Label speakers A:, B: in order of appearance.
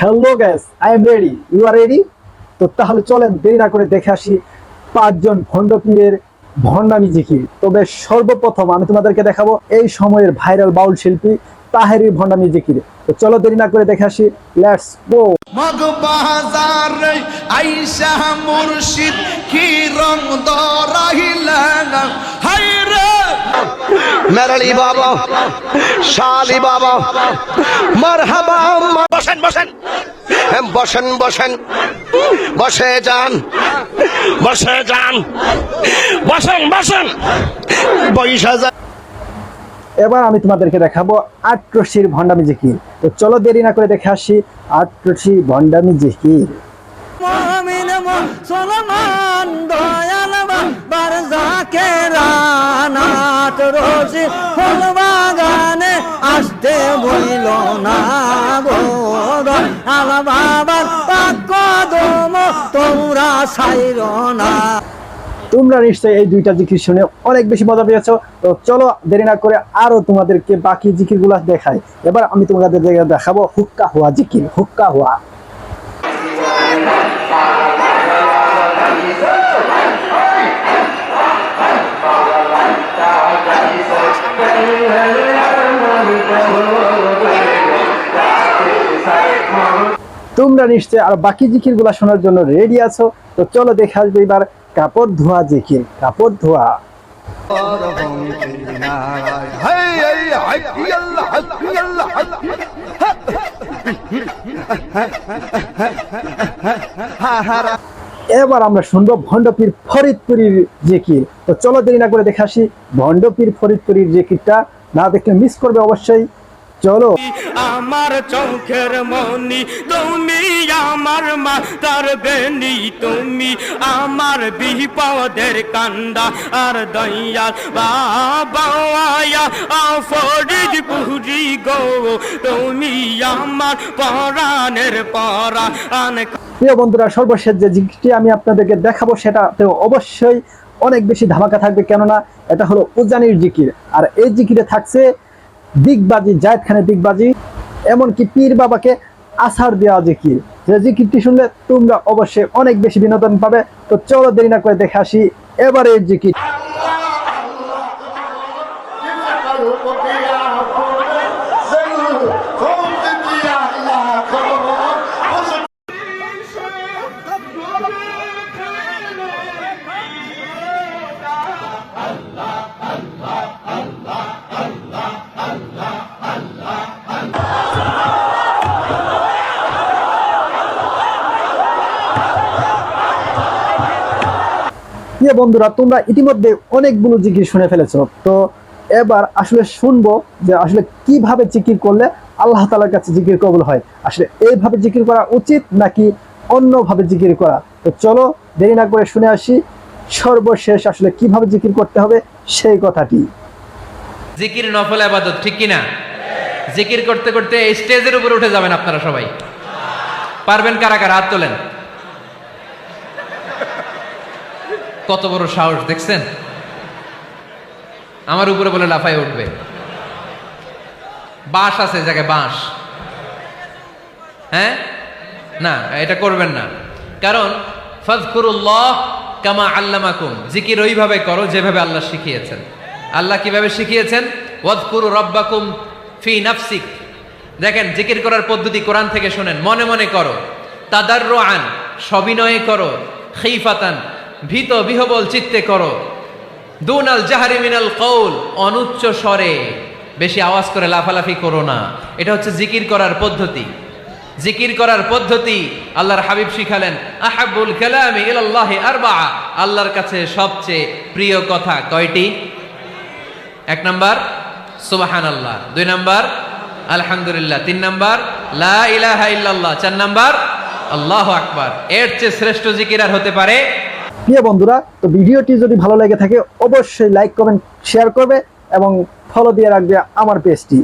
A: Hello guys, I am ready. You are ready? তো তাহলে চলেন দেরি না করে দেখে আসি পাঁচজন ভণ্ড পীরের ভণ্ডামি জিকির। তবে সর্বপ্রথম আমি তোমাদেরকে দেখাবো এই সময়ের ভাইরাল বাউল শিল্পী তাহেরির ভণ্ডামি জিকির। তো চলো দেরি না করে দেখে আসি, লেটস গো।
B: মগবাজারে আইসা মুর্শিদ কি রং দরাইলা হায়রে
C: মেরালি বাবা শালি বাবা মারহাবা। বসেন বসেন বসেন বসেন বসে যান বসে যান বসেন বসেন বৈশা যান।
A: এবার আমি তোমাদেরকে দেখাবো আটরশির ভণ্ডামি জিকির। তো চলো দেরি না করে দেখে আসি আটরশি ভণ্ডামি জিকির।
D: মুমিন মুসলমান দয়াল বাবার জাকেরা নাট রশি ফুল বাগানে আসতে বইল না গো দয়াল বাবার পাক কদম তোমরা ছাইর না।
A: তোমরা নিশ্চয়ই এই দুইটা জিকির শুনে অনেক বেশি মজা পেয়েছো। তো চলো দেরি না করে আরো তোমাদেরকে বাকি জিকির গুলা দেখাই। এবার আমি তোমাদের দেখাবো হুক্কা হুয়া জিকির। হুক্কা হুয়া তোমরা নিশ্চয় আর বাকি জিকির গুলা শোনার জন্য রেডি আছো। তো চলো দেখে আসবে এবার কাপড় ধোয়া জিকির। কাপড় ধোয়া এবার আমরা শুনবো ভণ্ডপীর ফরিদপুরীর জিকির। তো চলো দেরি না করে দেখে আসি ভণ্ডপীর ফরিদপুরীর জিকিরটা। না দেখলে মিস করবে অবশ্যই। চলো।
D: আমার চোখের মনি তুমি, আমার মাতার বেনি তুমি, আমার বিপদের কান্দা আর দয়াল বাবা ফরিদপুরি গো তুমি আমার পরাণের পরাণ।
A: প্রিয় বন্ধুরা, সর্বশেষ যে জিকিরটি আমি আপনাদেরকে দেখাবো সেটাতেও অবশ্যই অনেক বেশি ধামাকা থাকবে, কেননা এটা হলো উজানির জিকির। আর এই জিকিরে থাকছে দিগবাজি, জায়েদ খানের দিগবাজি, এমনকি পীর বাবাকে আছাড় দেওয়া জিকির। যে জিকিরটি শুনলে তোমরা অবশ্যই অনেক বেশি বিনোদন পাবে। তো চলো দেরি না করে দেখে আসি এবারে এই জিকির। বন্ধুরা, তোমরা ইতিমধ্যে অনেকগুলো জিকির শুনে ফেলেছো। তো এবার আসলে শুনবো যে আসলে কিভাবে জিকির করলে আল্লাহ তাআলার কাছে জিকির কবুল হয়। আসলে এইভাবে জিকির করা উচিত নাকি অন্যভাবে জিকির করা? তো চলো দেরি না করে শুনে আসি সর্বশেষ আসলে কিভাবে জিকির করতে হবে সেই কথাটি।
E: জিকির নফল ইবাদত, ঠিক কিনা? জিকির করতে করতে স্টেজের উপরে উঠে যাবেন আপনারা সবাই। পারবেন কারা কারা? হাত তোলেন। কত বড় সাহস দেখছেন! আমার উপরে বলে লাফায় উঠবে। বাঁশ আছে জায়গায়, বাঁশ। হ্যাঁ, না এটা করবেন না, কারণ ফাযকুরুল্লাহ কামা আল্লামাকুম, জিকির ওইভাবে করো যেভাবে আল্লাহ শিখিয়েছেন। আল্লাহ কিভাবে শিখিয়েছেন? ওয়াযকুরু রাব্বাকুম ফি নাফসিক। দেখেন জিকির করার পদ্ধতি কোরআন থেকে শোনেন। মনে মনে করো, তাদাররুআন সবিনয়ে করো, খিফাতান ভীত বিহবল চিত্তে করো, দুনাল জাহরি মিনাল কওল অনুচ্চ স্বরে, বেশি আওয়াজ করে লাফালাফি করো না। এটা হচ্ছে জিকির করার পদ্ধতি। জিকির করার পদ্ধতি আল্লাহর হাবিব শিখালেন, আহাব্বুল কালামি ইলাল্লাহি আরবাআ, আল্লাহর কাছে সবচেয়ে প্রিয় কথা কয়টি? 1 নাম্বার সুবহানাল্লাহ, 2 নাম্বার আলহামদুলিল্লাহ, 3 নাম্বার লা ইলাহা ইল্লাল্লাহ, 4 নাম্বার আল্লাহু আকবার। এর চেয়ে শ্রেষ্ঠ জিকির আর হতে পারে?
A: প্রিয় বন্ধুরা, তো ভিডিওটি যদি ভালো লেগে থাকে অবশ্যই লাইক, কমেন্ট, শেয়ার করবে এবং ফলো দিয়ে রাখবে আমার পেজটি।